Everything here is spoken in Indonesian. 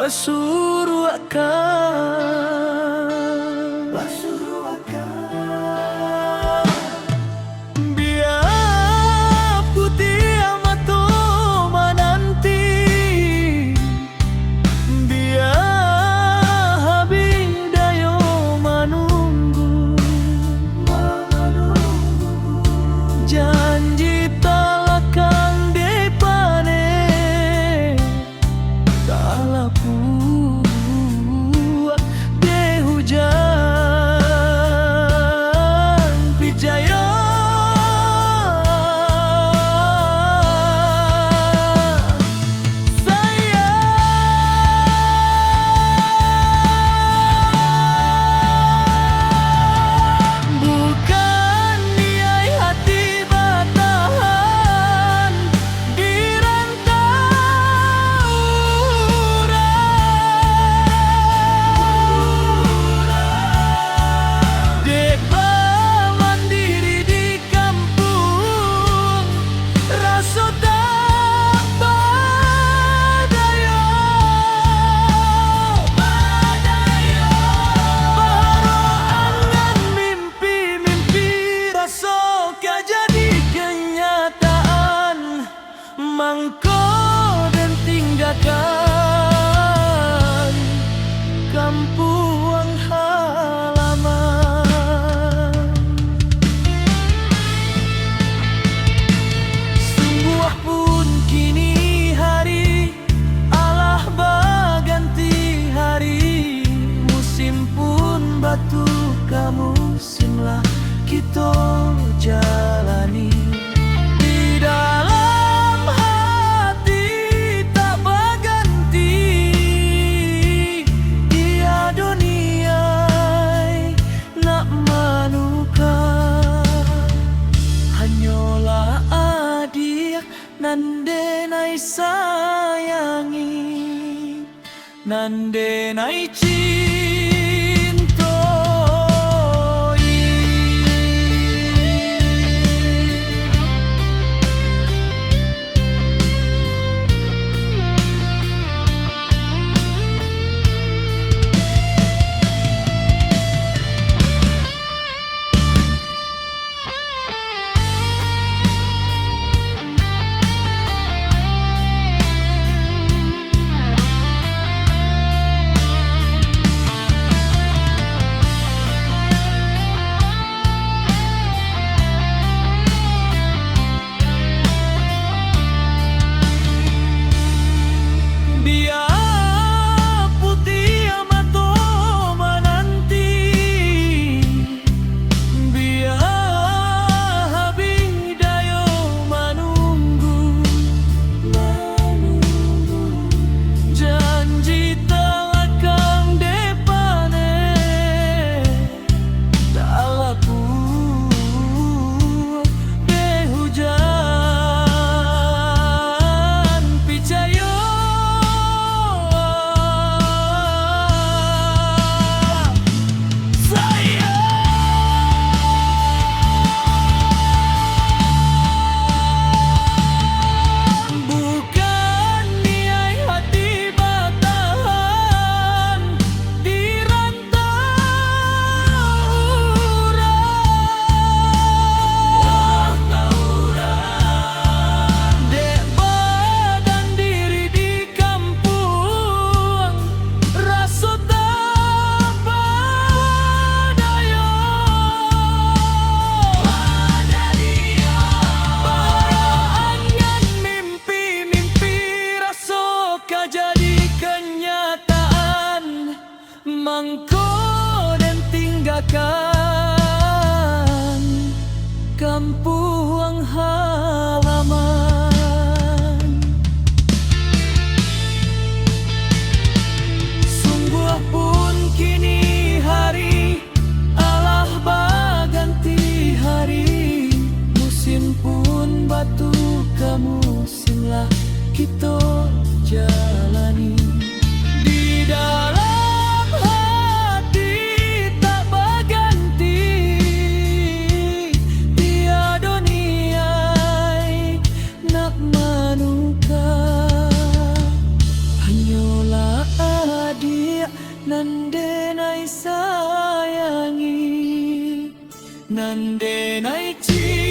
Pasuruakan biar putih amato menanti, biar habis dayo menunggu. Janji talakan depane talapu de hujan pijaya. Bukan niai hati batahan di rantau Depa mandiri di kampung, rasa tak badayo. Baharoan mimpi-mimpi rasa kaya jadi kenyataan, mangko dan tinggalkan kampung halaman. Sungguh pun kini hari Allah berganti hari, musim pun batu kamu musimlah kita jalani. Di dalam hati tak berganti, dia dunia nak manukan, hanyalah adik nandenai sayangi, nandenai cintoi. Biar putih amato menanti, biar habis dayo menunggu. Janji talakan depane talapu de hujan pijaya. Bukan niai hati batahan di rantau Dek badan diri di kampung, rasa tak badayo. Baharoan mimpi-mimpi rasa kaya jadi kenyataan, mangko dan tinggalkan kampung halaman. Sungguh pun kini hari Allah berganti hari, musim pun batu kamu musimlah kita jalani. Di dalam hati tak berganti, tiada kasih